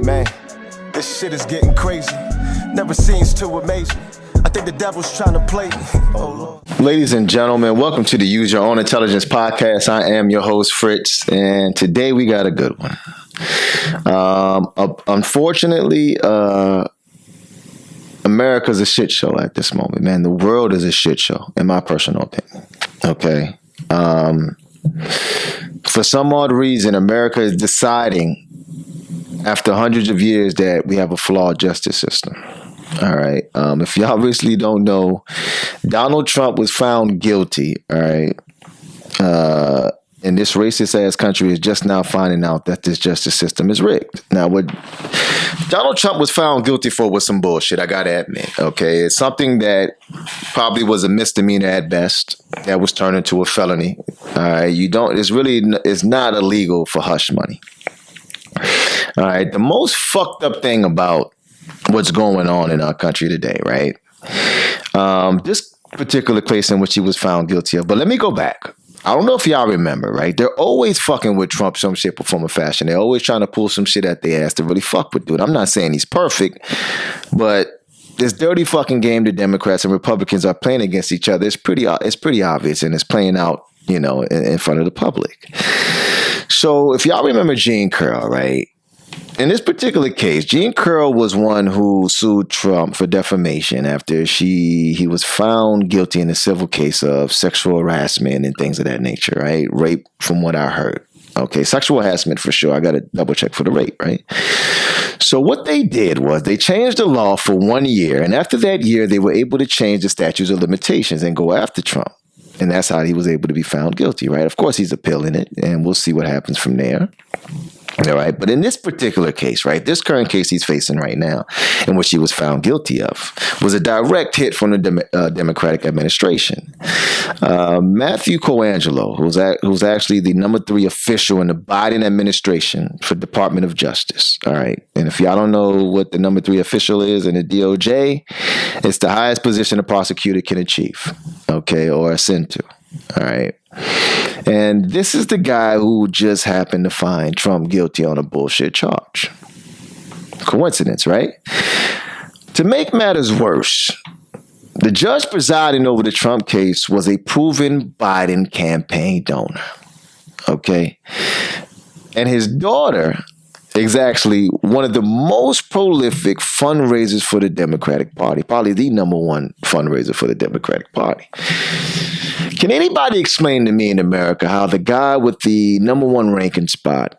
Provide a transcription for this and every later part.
Man, this shit is getting crazy. Never seems to amaze me. I think the devil's trying to play me. Oh, Lord. Ladies and gentlemen, welcome to the Use Your Own Intelligence podcast. I am your host, Fritz, and today we got a good one. Unfortunately, America's a shit show at this moment, man. The world is a shit show, in my personal opinion. Okay. For some odd reason, America is deciding after hundreds of years that we have a flawed justice system. All right. If y'all obviously don't know, Donald Trump was found guilty. All right. And this racist ass country is just now finding out that this justice system is rigged. Now, what Donald Trump was found guilty for was some bullshit, I gotta admit. Okay. It's something that probably was a misdemeanor at best that was turned into a felony. All right. It's not illegal for hush money. All right. The most fucked up thing about what's going on in our country today, right? This particular case in which he was found guilty of, but let me go back. I don't know if y'all remember, right? They're always fucking with Trump some shape or form of fashion. They're always trying to pull some shit at their ass to really fuck with dude. I'm not saying he's perfect, but this dirty fucking game the Democrats and Republicans are playing against each other, it's pretty obvious, and it's playing out, in front of the public. So if y'all remember Jean Curl, right? In this particular case, Jean Curl was one who sued Trump for defamation after he was found guilty in a civil case of sexual harassment and things of that nature, right? Rape, from what I heard. Okay, sexual harassment for sure. I got to double check for the rape, right? So what they did was they changed the law for 1 year, and after that year, they were able to change the statutes of limitations and go after Trump. And that's how he was able to be found guilty, right? Of course, he's appealing it, and we'll see what happens from there. All right. But in this particular case, right, this current case he's facing right now, in which he was found guilty of, was a direct hit from the Democratic administration. Matthew Coangelo, who's actually the number 3 official in the Biden administration for Department of Justice. All right. And if y'all don't know what the number 3 official is in the DOJ, it's the highest position a prosecutor can achieve, okay, or ascend to. All right. And this is the guy who just happened to find Trump guilty on a bullshit charge. Coincidence, right? To make matters worse, the judge presiding over the Trump case was a proven Biden campaign donor. Okay. And his daughter is actually one of the most prolific fundraisers for the Democratic Party, probably the number 1 fundraiser for the Democratic Party. Can anybody explain to me in America how the guy with the number 1 ranking spot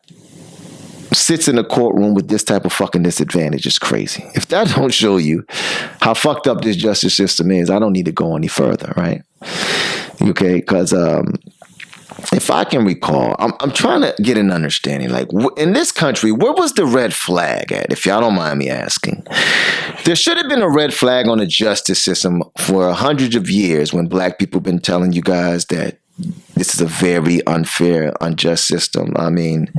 sits in a courtroom with this type of fucking disadvantage? Is crazy. If that don't show you how fucked up this justice system is, I don't need to go any further, right? Okay, because if I can recall, I'm trying to get an understanding. Like, in this country, where was the red flag at, if y'all don't mind me asking? There should have been a red flag on the justice system for hundreds of years when black people have been telling you guys that this is a very unfair, unjust system. I mean,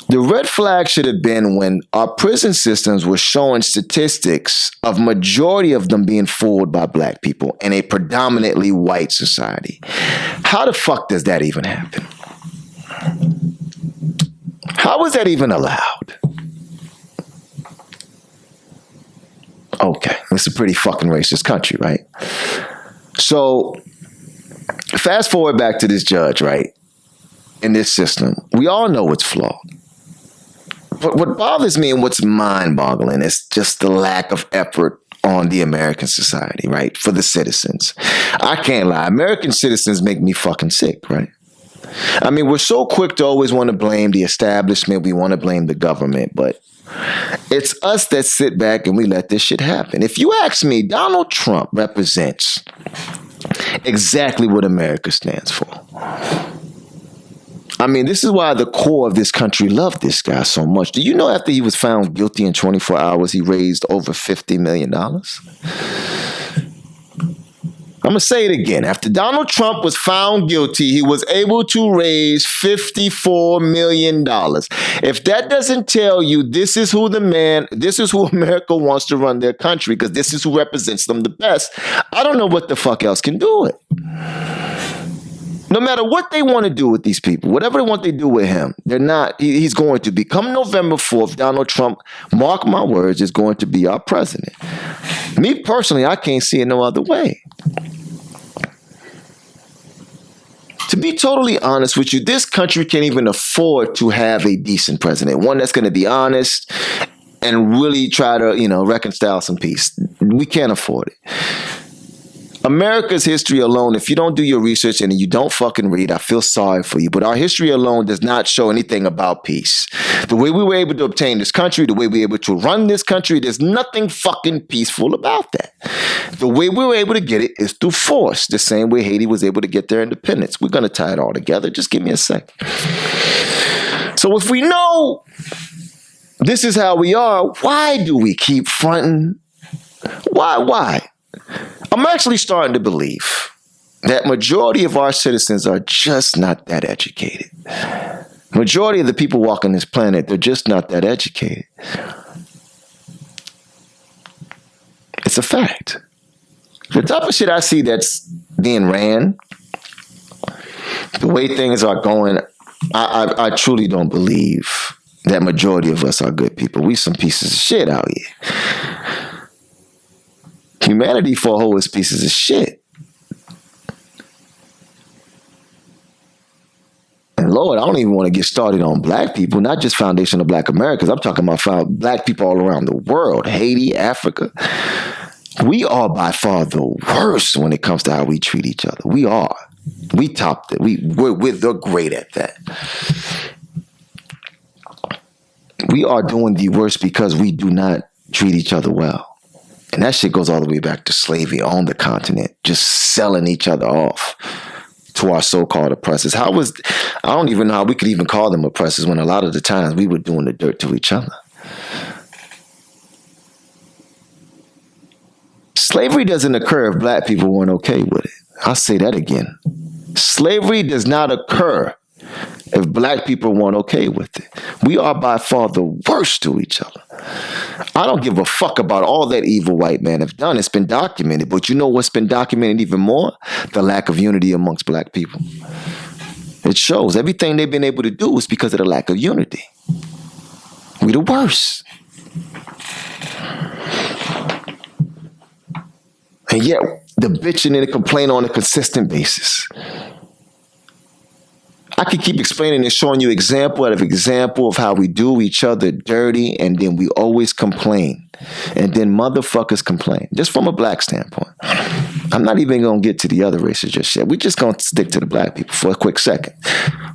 the red flag should have been when our prison systems were showing statistics of majority of them being fooled by black people in a predominantly white society. How the fuck does that even happen? How is that even allowed? Okay, it's a pretty fucking racist country, right? So, fast forward back to this judge, right? In this system, we all know it's flawed. But what bothers me and what's mind-boggling is just the lack of effort on the American society, right? For the citizens. I can't lie. American citizens make me fucking sick, right? I mean, we're so quick to always want to blame the establishment. We want to blame the government, but it's us that sit back and we let this shit happen. If you ask me, Donald Trump represents exactly what America stands for. I mean, this is why the core of this country loved this guy so much. Do you know after he was found guilty in 24 hours, he raised over $50 million? I'm going to say it again. After Donald Trump was found guilty, he was able to raise $54 million. If that doesn't tell you this is who America wants to run their country, because this is who represents them the best, I don't know what the fuck else can do it. No matter what they want to do with these people, whatever they want to do with him, they're not. He's going to become November 4th. Donald Trump, mark my words, is going to be our president. Me personally, I can't see it no other way. To be totally honest with you, this country can't even afford to have a decent president, one that's going to be honest and really try to, reconcile some peace. We can't afford it. America's history alone, if you don't do your research and you don't fucking read, I feel sorry for you. But our history alone does not show anything about peace. The way we were able to obtain this country, the way we were able to run this country, there's nothing fucking peaceful about that. The way we were able to get it is through force, the same way Haiti was able to get their independence. We're going to tie it all together. Just give me a second. So if we know this is how we are, why do we keep fronting? Why? I'm actually starting to believe that majority of our citizens are just not that educated. Majority of the people walking this planet, they're just not that educated. It's a fact. The type of shit I see that's being ran, the way things are going, I truly don't believe that majority of us are good people. We some pieces of shit out here. Humanity for a whole is pieces of shit. And Lord, I don't even want to get started on black people, not just foundational black Americans. I'm talking about black people all around the world, Haiti, Africa. We are by far the worst when it comes to how we treat each other. We are. We topped it. We're great at that. We are doing the worst because we do not treat each other well. And that shit goes all the way back to slavery on the continent, just selling each other off to our so-called oppressors. I don't even know how we could even call them oppressors when a lot of the times we were doing the dirt to each other. Slavery doesn't occur if black people weren't okay with it. I'll say that again. Slavery does not occur if black people weren't okay with it. We are by far the worst to each other. I don't give a fuck about all that evil white man have done. It's been documented. But you know what's been documented even more? The lack of unity amongst black people. It shows everything they've been able to do is because of the lack of unity. We the worst. And yet, the bitching and the complaint on a consistent basis. I could keep explaining and showing you example out of example of how we do each other dirty, and then we always complain. And then motherfuckers complain. Just from a black standpoint. I'm not even going to get to the other races just yet. We're just going to stick to the black people for a quick second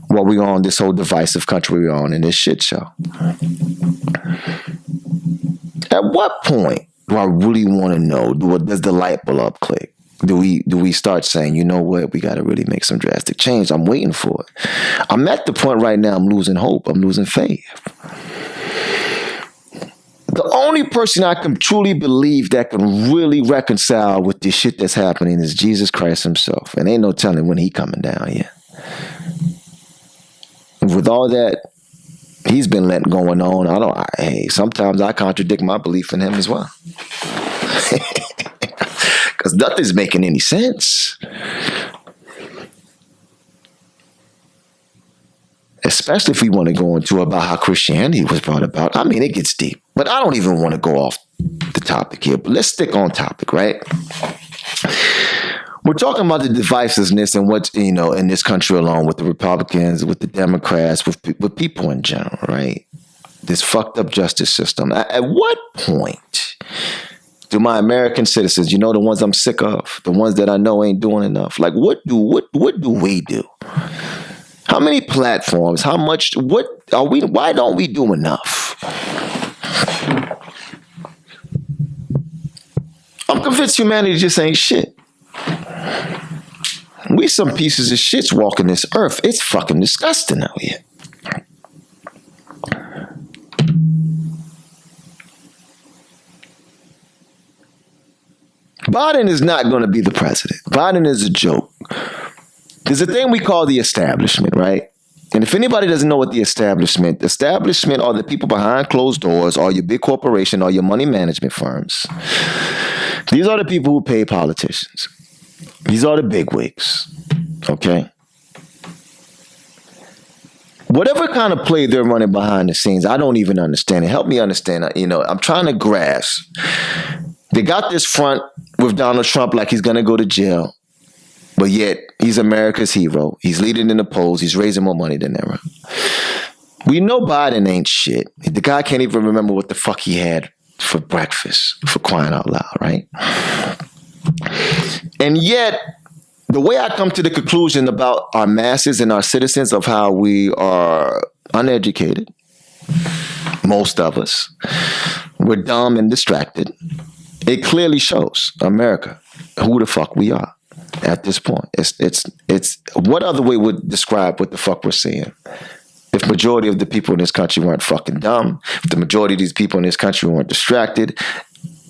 while we're on this whole divisive country we're on in this shit show. At what point do I really want to know, does the light bulb click? Do we start saying, you know what, we got to really make some drastic change? I'm waiting for it. I'm at the point right now, I'm losing hope. I'm losing faith. The only person I can truly believe that can really reconcile with this shit that's happening is Jesus Christ himself. And ain't no telling when he coming down here. With all that he's been letting going on, sometimes I contradict my belief in him as well. Because nothing's making any sense. Especially if we want to go into about how Christianity was brought about. I mean, it gets deep. But I don't even want to go off the topic here. But let's stick on topic, right? We're talking about the divisiveness and what's, in this country alone with the Republicans, with the Democrats, with people in general, right? This fucked up justice system. At what point do my American citizens, the ones I'm sick of, the ones that I know ain't doing enough, like what do we do? How many platforms? How much? What are we? Why don't we do enough? I'm convinced humanity just ain't shit. We some pieces of shits walking this earth. It's fucking disgusting out here. Biden is not going to be the president. Biden is a joke. There's a thing we call the establishment, right? And if anybody doesn't know what the establishment are the people behind closed doors, or your big corporation, or your money management firms. These are the people who pay politicians. These are the bigwigs, okay? whatever kind of play they're running behind the scenes, I don't even understand it. Help me understand. I'm trying to grasp. They got this front with Donald Trump like he's going to go to jail, but yet he's America's hero. He's leading in the polls. He's raising more money than ever. We know Biden ain't shit. The guy can't even remember what the fuck he had for breakfast, for crying out loud, right? And yet, the way I come to the conclusion about our masses and our citizens of how we are uneducated, most of us, we're dumb and distracted, it clearly shows America who the fuck we are at this point. It's what other way would describe what the fuck we're seeing? If majority of the people in this country weren't fucking dumb, if the majority of these people in this country weren't distracted,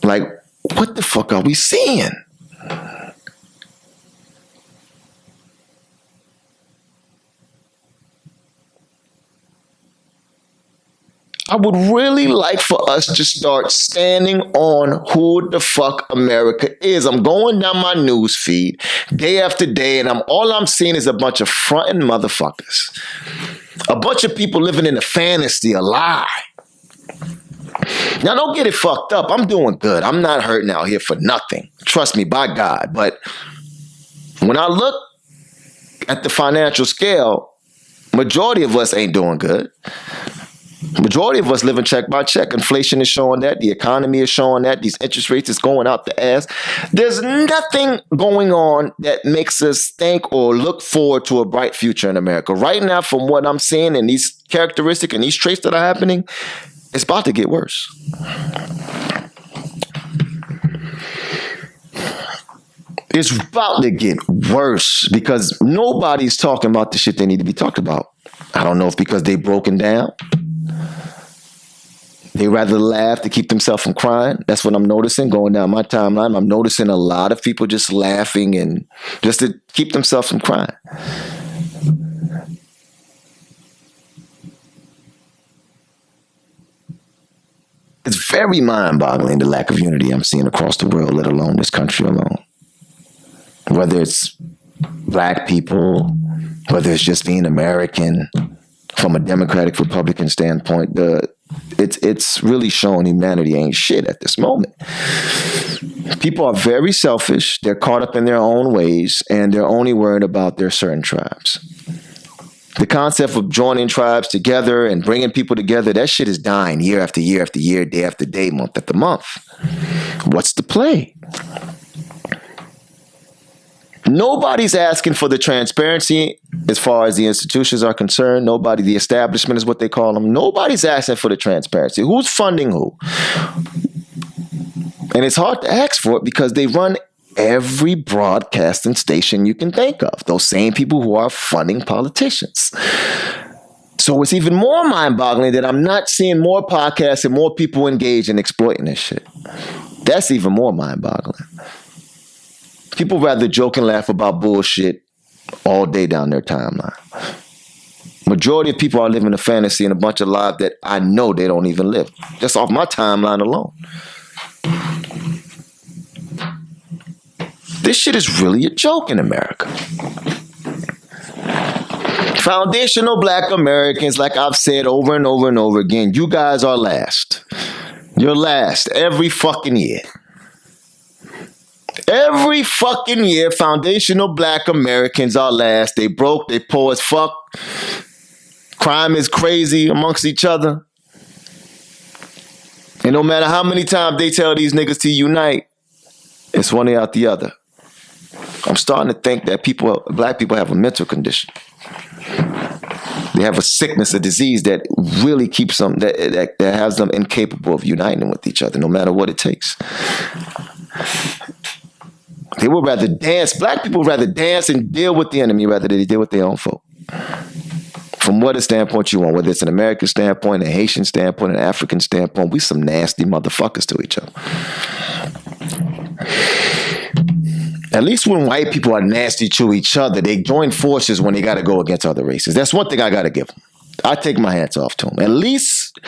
like, what the fuck are we seeing? I would really like for us to start standing on who the fuck America is. I'm going down my news feed day after day, and all I'm seeing is a bunch of fronting motherfuckers. A bunch of people living in a fantasy, a lie. Now, don't get it fucked up. I'm doing good. I'm not hurting out here for nothing. Trust me, by God. But when I look at the financial scale, majority of us ain't doing good. Majority of us living check by check. Inflation is showing that. The economy is showing that. These interest rates is going out the ass. There's nothing going on that makes us think or look forward to a bright future in America. Right now, from what I'm seeing and these characteristics and these traits that are happening, it's about to get worse. It's about to get worse because nobody's talking about the shit they need to be talked about. I don't know if because they broken down. They rather laugh to keep themselves from crying. That's what I'm noticing going down my timeline. I'm noticing a lot of people just laughing and just to keep themselves from crying. It's very mind-boggling, the lack of unity I'm seeing across the world, let alone this country alone. Whether it's black people, whether it's just being American, from a Democratic Republican standpoint, it's really showing humanity ain't shit at this moment. People are very selfish. They're caught up in their own ways, and they're only worried about their certain tribes. The concept of joining tribes together and bringing people together, that shit is dying year after year after year, day after day, month after month. What's the play? Nobody's asking for the transparency as far as the institutions are concerned. Nobody, the establishment is what they call them. Nobody's asking for the transparency. Who's funding who? And it's hard to ask for it because they run every broadcasting station you can think of. Those same people who are funding politicians. So it's even more mind-boggling that I'm not seeing more podcasts and more people engaged in exploiting this shit. That's even more mind-boggling. People rather joke and laugh about bullshit all day down their timeline. Majority of people are living a fantasy and a bunch of lives that I know they don't even live. Just off my timeline alone. This shit is really a joke in America. Foundational black Americans, like I've said over and over and over again, you guys are last. You're last every fucking year. Every fucking year, foundational black Americans are last. They broke, they poor as fuck. Crime is crazy amongst each other. And no matter how many times they tell these niggas to unite, it's one out the other. I'm starting to think that black people have a mental condition. They have a sickness, a disease that really keeps them, that has them incapable of uniting with each other, no matter what it takes. They would rather dance. Black people would rather dance and deal with the enemy rather than they deal with their own folk. From what standpoint you want, whether it's an American standpoint, a Haitian standpoint, an African standpoint, we some nasty motherfuckers to each other. At least when white people are nasty to each other, they join forces when they got to go against other races. That's one thing I got to give them. I take my hats off to them. At least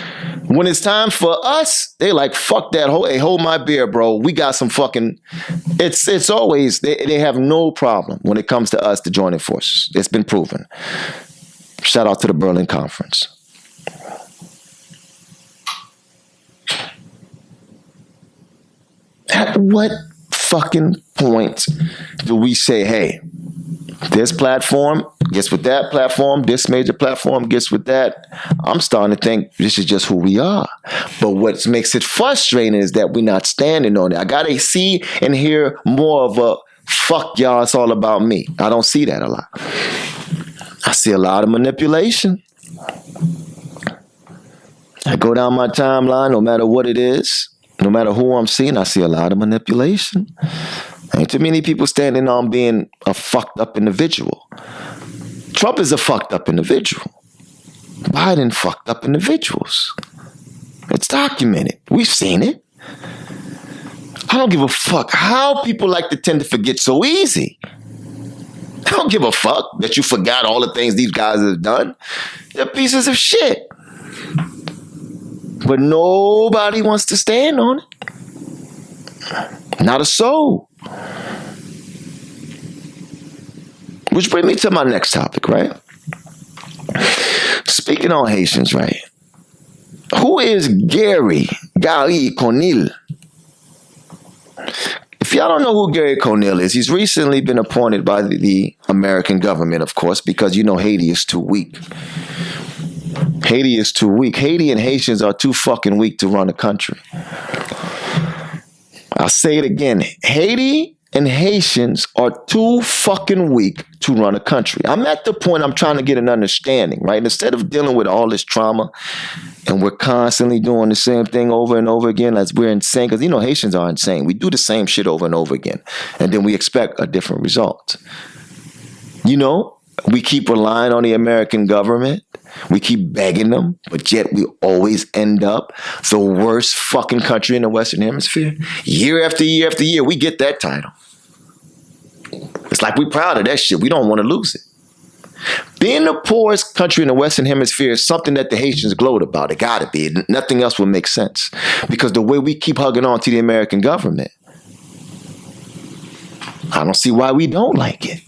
when it's time for us, they like, fuck that. Hey, hold my beer, bro. We got some fucking... It's always... They have no problem when it comes to us to joining forces. It's been proven. Shout out to the Berlin Conference. At what fucking point do we say, hey, this platform gets with that platform, this major platform gets with that? I'm starting to think this is just who we are. But what makes it frustrating is that we're not standing on it. I gotta see and hear more of a fuck y'all, it's all about me. I don't see that a lot. I see a lot of manipulation. I go down my timeline, no matter what it is, no matter who I'm seeing, I see a lot of manipulation. Ain't too many people standing on being a fucked up individual. Trump is a fucked up individual. Biden fucked up individuals. It's documented. We've seen it. I don't give a fuck how people like to tend to forget so easy. I don't give a fuck that you forgot all the things these guys have done. They're pieces of shit. But nobody wants to stand on it. Not a soul. Which brings me to my next topic, right? Speaking on Haitians, right? Who is Gary Conil? If y'all don't know who Gary Conil is, he's recently been appointed by the American government, of course, because you know Haiti is too weak. Haiti is too weak. Haiti and Haitians are too fucking weak to run a country. I'll say it again. Haiti and Haitians are too fucking weak to run a country. I'm at the point I'm trying to get an understanding, right? Instead of dealing with all this trauma and we're constantly doing the same thing over and over again, as we're insane, because you know Haitians are insane. We do the same shit over and over again, and then we expect a different result. You know, we keep relying on the American government. We keep begging them, but yet we always end up the worst fucking country in the Western Hemisphere. Year after year after year, we get that title. It's like we're proud of that shit. We don't want to lose it. Being the poorest country in the Western Hemisphere is something that the Haitians gloat about. It gotta be. Nothing else would make sense. Because the way we keep hugging on to the American government, I don't see why we don't like it.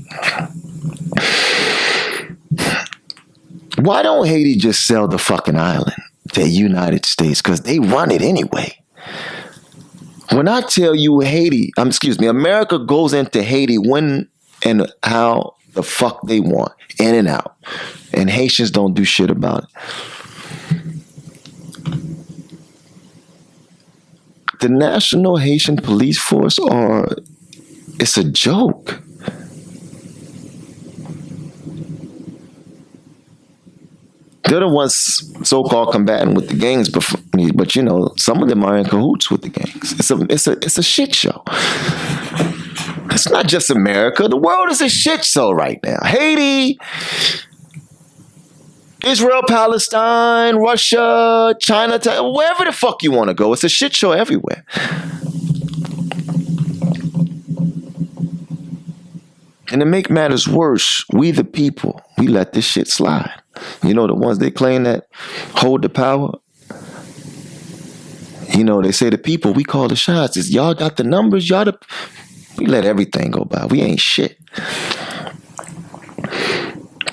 Why don't Haiti just sell the fucking island to the United States? Because they run it anyway. When I tell you America goes into Haiti when and how the fuck they want, in and out. And Haitians don't do shit about it. The National Haitian Police Force it's a joke. They're the ones so-called combating with the gangs, but you know, some of them are in cahoots with the gangs. It's a shit show. It's not just America. The world is a shit show right now. Haiti, Israel, Palestine, Russia, China, wherever the fuck you want to go. It's a shit show everywhere. And to make matters worse, we the people, we let this shit slide. You know, the ones they claim that hold the power. You know, they say the people, we call the shots. It's y'all got the numbers, we let everything go by. We ain't shit.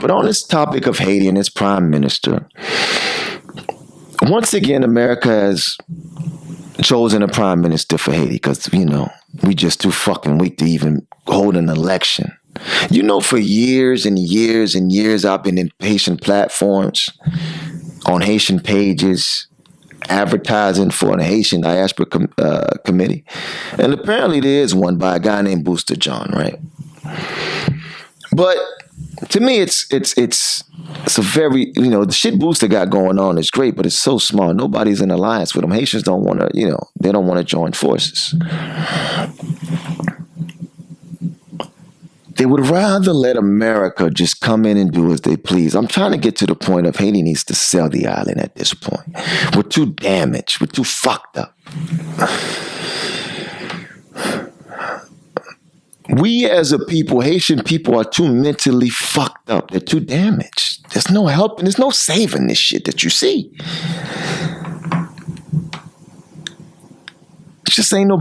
But on this topic of Haiti and its prime minister, once again, America has chosen a prime minister for Haiti because, you know, we just too fucking weak to even hold an election. You know, for years and years and years, I've been in Haitian platforms, on Haitian pages, advertising for an Haitian diaspora committee. And apparently there is one by a guy named Booster John, right? But to me, it's a very, you know, the shit Booster got going on is great, but it's so small. Nobody's in alliance with them. Haitians don't want to, you know, they don't want to join forces. They would rather let America just come in and do as they please. I'm trying to get to the point of Haiti needs to sell the island at this point. We're too damaged. We're too fucked up. We as a people, Haitian people, are too mentally fucked up. They're too damaged. There's no helping. There's no saving this shit that you see. It just ain't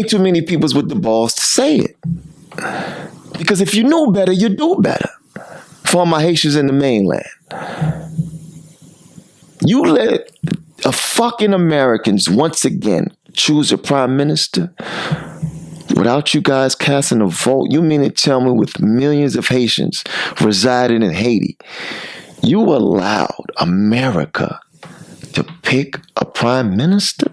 too many peoples with the balls to say it. Because if you knew better, you do better. for all my Haitians in the mainland. You let a fucking Americans once again choose a prime minister without you guys casting a vote. You mean to tell me with millions of Haitians residing in Haiti, you allowed America to pick a prime minister?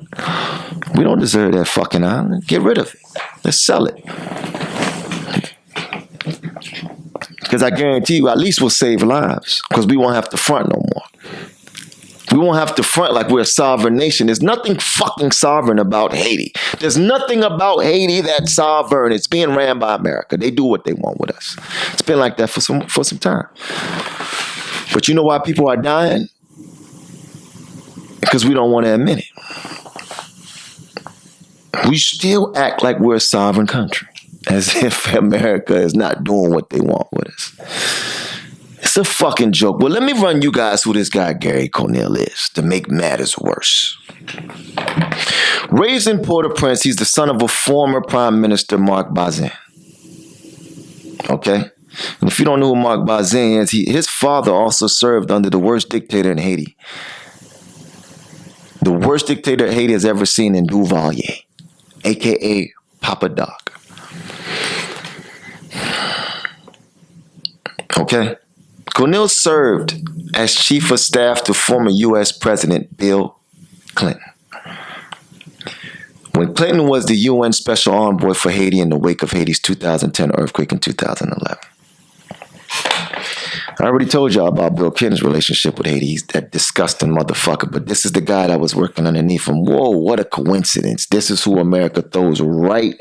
We don't deserve that fucking island. Get rid of it. Let's sell it. Because I guarantee you, at least we'll save lives. Because we won't have to front no more. We won't have to front like we're a sovereign nation. There's nothing fucking sovereign about Haiti. There's nothing about Haiti that's sovereign. It's being ran by America. They do what they want with us. It's been like that for some time. But you know why people are dying? Because we don't want to admit it. We still act like we're a sovereign country, as if America is not doing what they want with us. It's a fucking joke. Well, let me run you guys who this guy Gary Conille is to make matters worse. Raised in Port-au-Prince, he's the son of a former Prime Minister, Marc Bazin. Okay? And if you don't know who Marc Bazin is, his father also served under the worst dictator in Haiti. The worst dictator Haiti has ever seen in Duvalier, a.k.a. Papa Doc. Okay? Conille served as chief of staff to former U.S. President Bill Clinton. When Clinton was the UN Special Envoy for Haiti in the wake of Haiti's 2010 earthquake in 2011. I already told y'all about Bill Clinton's relationship with Haiti. He's that disgusting motherfucker. But this is the guy that was working underneath him. Whoa, what a coincidence. This is who America throws right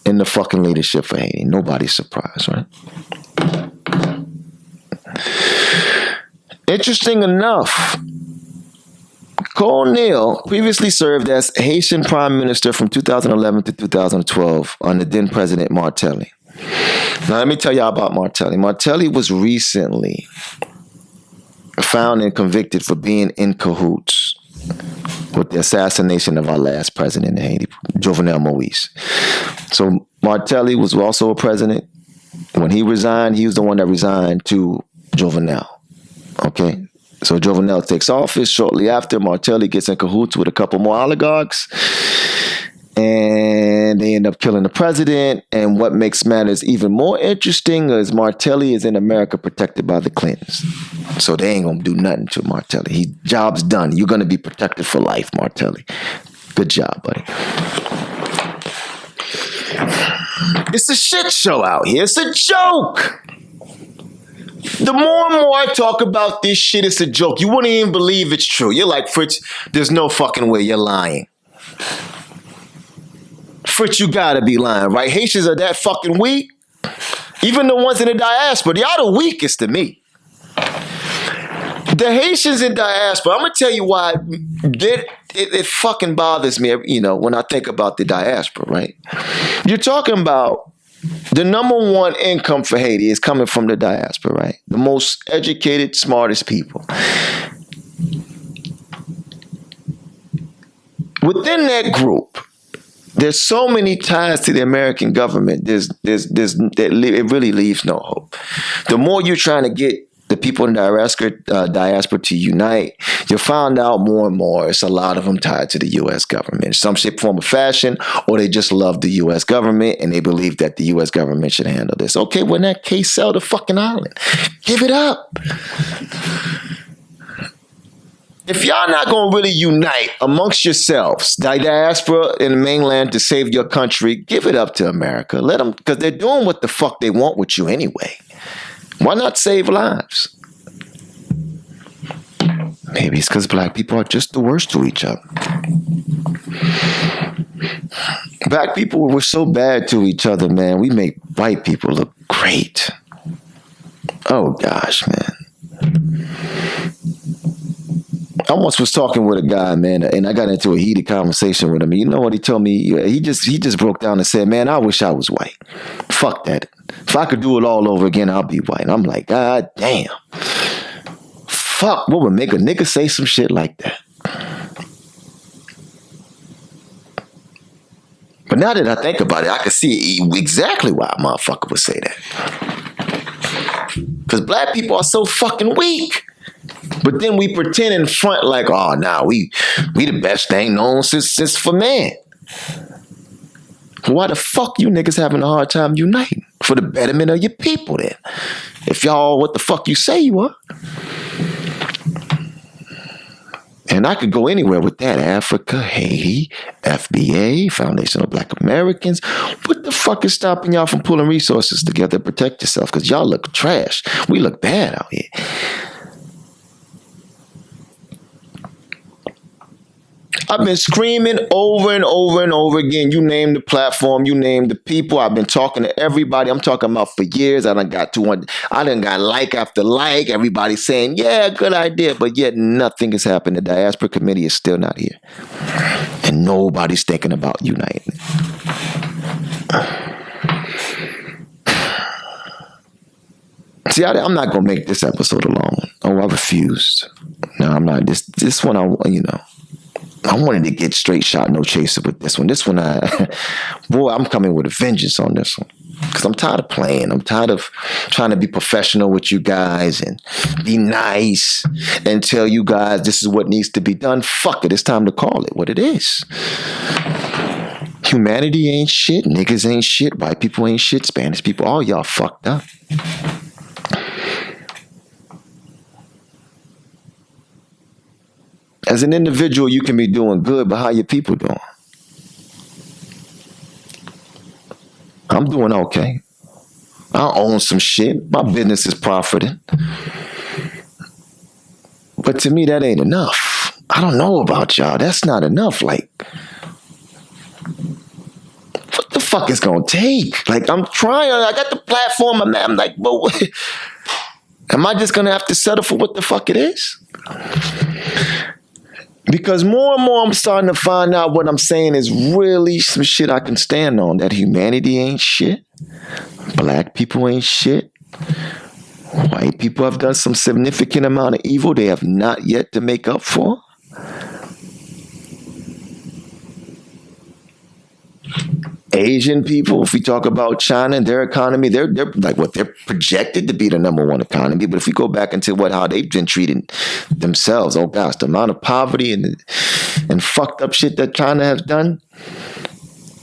in the fucking leadership for Haiti. Nobody's surprised, right? Interesting enough, Conille previously served as Haitian Prime Minister from 2011 to 2012 under then President Martelly. Now, let me tell y'all about Martelly. Martelly was recently found and convicted for being in cahoots with the assassination of our last president in Haiti, Jovenel Moïse. So Martelly was also a president. When he resigned, he was the one that resigned to Jovenel. Okay? So Jovenel takes office. Shortly after, Martelly gets in cahoots with a couple more oligarchs. And they end up killing the president. And what makes matters even more interesting is Martelly is in America protected by the Clintons. So they ain't going to do nothing to Martelly. Job's done. You're going to be protected for life, Martelly. Good job, buddy. It's a shit show out here. It's a joke. The more and more I talk about this shit, it's a joke. You wouldn't even believe it's true. You're like, Fritz, there's no fucking way you're lying. Fritz, you gotta be lying, right? Haitians are that fucking weak. Even the ones in the diaspora, y'all the weakest to me. The Haitians in diaspora, I'm gonna tell you why it fucking bothers me, when I think about the diaspora, right? You're talking about the number one income for Haiti is coming from the diaspora, right? The most educated, smartest people. Within that group, there's so many ties to the American government. It really leaves no hope. The more you're trying to get the people in the diaspora to unite, you find out more and more it's a lot of them tied to the U.S. government. Some shape, form, or fashion, or they just love the U.S. government and they believe that the U.S. government should handle this. Okay, well, in that case, sell the fucking island. Give it up. If y'all not going to really unite amongst yourselves, the diaspora in the mainland to save your country, give it up to America. Let them, because they're doing what the fuck they want with you anyway. Why not save lives? Maybe it's because black people are just the worst to each other. Black people were so bad to each other, man. We make white people look great. Oh, gosh, man. I once was talking with a guy, man, and I got into a heated conversation with him. You know what he told me? He just broke down and said, man, I wish I was white. Fuck that. If I could do it all over again, I'll be white. And I'm like, God damn. Fuck, what would make a nigga say some shit like that? But now that I think about it, I can see exactly why a motherfucker would say that. Because black people are so fucking weak. But then we pretend in front like, oh, nah, we the best thing known since for man. Why the fuck you niggas having a hard time uniting for the betterment of your people then? If y'all what the fuck you say you are. And I could go anywhere with that. Africa, Haiti, FBA, Foundation of Black Americans. What the fuck is stopping y'all from pulling resources together to protect yourself? Because y'all look trash. We look bad out here. I've been screaming over and over and over again. You name the platform, you name the people. I've been talking to everybody. I'm talking about for years. I done got 200. I done got like after like. Everybody saying, yeah, good idea. But yet nothing has happened. The Diaspora Committee is still not here. And nobody's thinking about uniting. See, I'm not going to make this episode alone. Oh, I refused. No, I'm not. This one, I wanted to get straight shot, no chaser with this one. This one, boy, I'm coming with a vengeance on this one. Because I'm tired of playing. I'm tired of trying to be professional with you guys and be nice and tell you guys this is what needs to be done. Fuck it. It's time to call it what it is. Humanity ain't shit. Niggas ain't shit. White people ain't shit. Spanish people, all y'all fucked up. As an individual, you can be doing good, but how your people doing? I'm doing okay. I own some shit. My business is profiting. But to me, that ain't enough. I don't know about y'all. That's not enough. Like, what the fuck is gonna take? Like, I'm trying. I got the platform. I'm like, but what? Am I just gonna have to settle for what the fuck it is? Because more and more I'm starting to find out what I'm saying is really some shit I can stand on. That humanity ain't shit. Black people ain't shit. White people have done some significant amount of evil they have not yet to make up for. Asian people, if we talk about China and their economy, they're like what they're projected to be the number one economy. But if we go back into how they've been treating themselves, oh gosh, the amount of poverty and fucked up shit that China has done,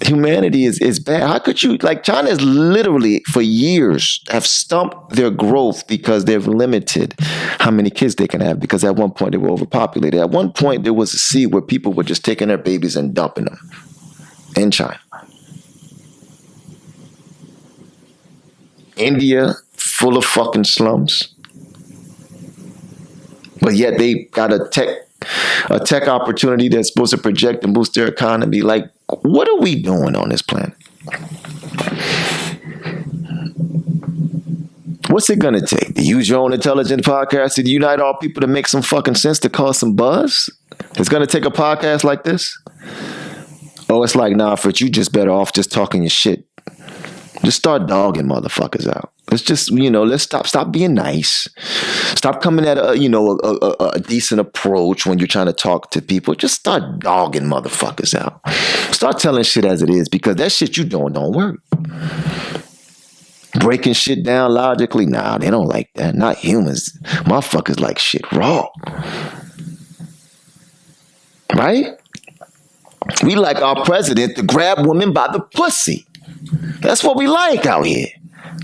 humanity is bad. How could you, like, China is literally for years have stumped their growth because they've limited how many kids they can have, because at one point they were overpopulated. At one point there was a sea where people were just taking their babies and dumping them in China. India, full of fucking slums. But yet they got a tech opportunity that's supposed to project and boost their economy. Like, what are we doing on this planet? What's it gonna take? To use your own intelligent podcast to unite all people to make some fucking sense, to cause some buzz? It's gonna take a podcast like this? Oh, it's like, nah, Fritz, you just better off just talking your shit. Just start dogging motherfuckers out. Let's just, let's stop being nice. Stop coming at a decent approach when you're trying to talk to people. Just start dogging motherfuckers out. Start telling shit as it is, because that shit you doing don't work. Breaking shit down logically, nah, they don't like that. Not humans. Motherfuckers like shit raw. Right? We like our president to grab women by the pussy. That's what we like out here.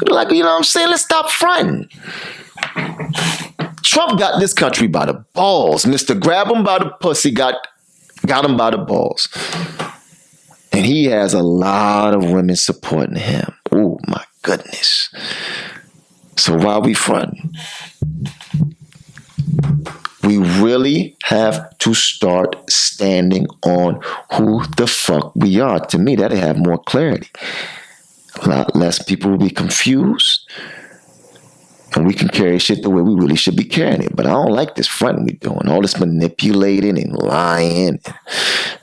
Like, you know what I'm saying? Let's stop fronting. Trump got this country by the balls. Mr. Grab him by the pussy got him by the balls. And he has a lot of women supporting him. Oh, my goodness. So why are we fronting? We really have to start standing on who the fuck we are. To me, that'll have more clarity. A lot less people will be confused. And we can carry shit the way we really should be carrying it. But I don't like this fronting we doing. All this manipulating and lying.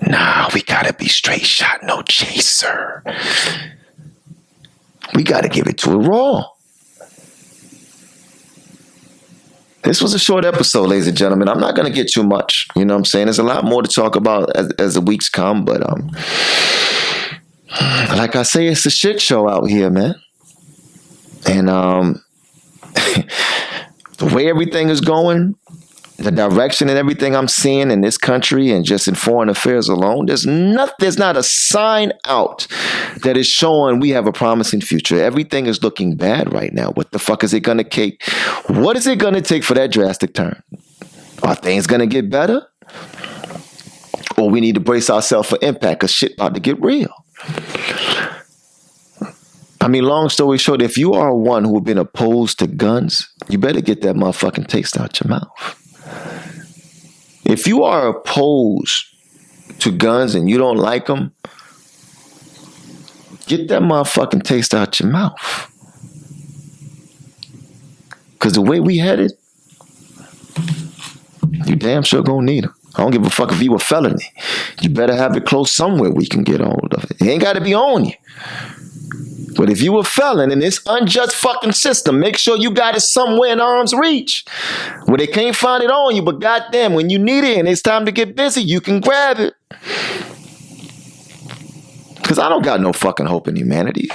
Nah, we gotta be straight shot, no chaser. We gotta give it to it raw. This was a short episode, ladies and gentlemen. I'm not going to get too much. You know what I'm saying? There's a lot more to talk about as the weeks come. But like I say, it's a shit show out here, man. And The way everything is going, the direction and everything I'm seeing in this country and just in foreign affairs alone, there's not a sign out that is showing we have a promising future. Everything is looking bad right now. What the fuck is it going to take? What is it going to take for that drastic turn? Are things going to get better? Or we need to brace ourselves for impact because shit about to get real. I mean, long story short, if you are one who have been opposed to guns, you better get that motherfucking taste out your mouth. If you are opposed to guns and you don't like them, get that motherfucking taste out your mouth. Because the way we headed, you damn sure gonna need them. I don't give a fuck if you a felony. You better have it close somewhere we can get a hold of it. It ain't got to be on you. But if you a felon in this unjust fucking system, make sure you got it somewhere in arm's reach where they can't find it on you. But goddamn, when you need it and it's time to get busy, you can grab it. Because I don't got no fucking hope in humanity.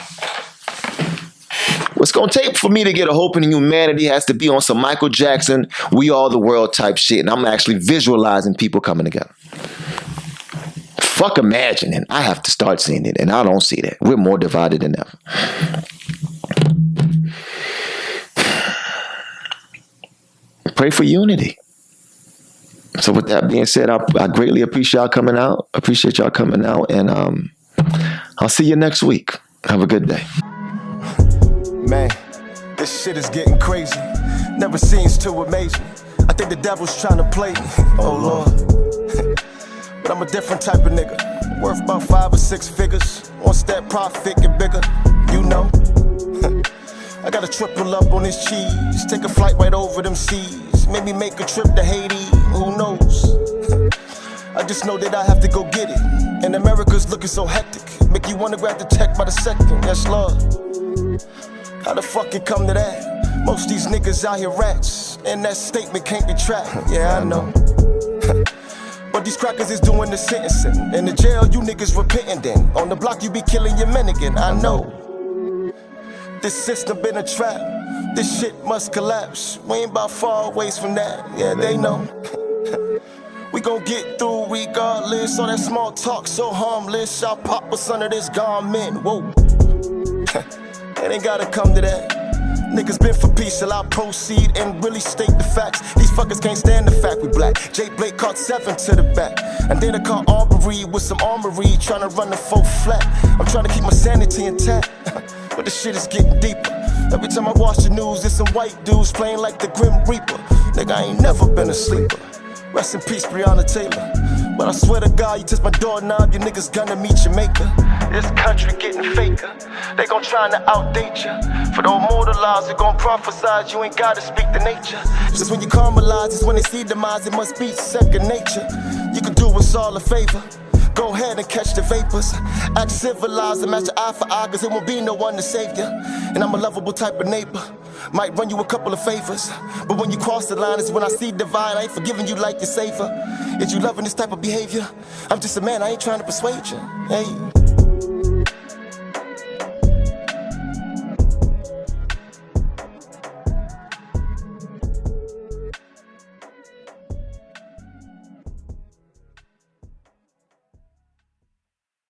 What's going to take for me to get a hope in humanity has to be on some Michael Jackson, We Are the World type shit. And I'm actually visualizing people coming together. Fuck imagining. I have to start seeing it, and I don't see that. We're more divided than ever. Pray for unity. So with that being said, I greatly appreciate y'all coming out. And I'll see you next week. Have a good day. Man, this shit is getting crazy. Never seems to amaze me. I think the devil's trying to play me. Oh Lord. But I'm a different type of nigga. Worth about 5 or 6 figures. Once that profit get bigger, you know. I gotta triple up on this cheese. Take a flight right over them seas. Maybe make a trip to Haiti, who knows? I just know that I have to go get it. And America's looking so hectic. Make you wanna grab the tech by the second, yes Lord. How the fuck it come to that? Most these niggas out here rats. And that statement can't be tracked, yeah I know. But these crackers is doing the sentencing. In the jail, you niggas repenting then. On the block, you be killing your men again, I know. This system been a trap. This shit must collapse. We ain't about far ways from that, yeah, they know. We gon' get through regardless. All that small talk so harmless. Y'all pop us under this garment, whoa. It ain't gotta come to that. Niggas been for peace till I proceed and really state the facts. These fuckers can't stand the fact we black. Jay Blake caught 7 to the back. And then I caught Aubrey with some armory, trying to run the 4 flat. I'm trying to keep my sanity intact, but the shit is getting deeper. Every time I watch the news, there's some white dudes playing like the Grim Reaper. Nigga, I ain't never been a sleeper. Rest in peace, Breonna Taylor. But I swear to God, you touch my doorknob, you niggas gonna meet your maker. This country getting faker. They gon' try to outdate ya. For the immortalized, they gon' prophesize. You ain't gotta speak the nature. Just when you caramelize, it's when they see demise. It must be second nature. You can do us all a favor. Go ahead and catch the vapors. Act civilized and match your eye for eye, cause it won't be no one to save ya. And I'm a lovable type of neighbor. Might run you a couple of favors. But when you cross the line, it's when I see divide. I ain't forgiving you like your savior. Is you loving this type of behavior? I'm just a man, I ain't trying to persuade you. Hey.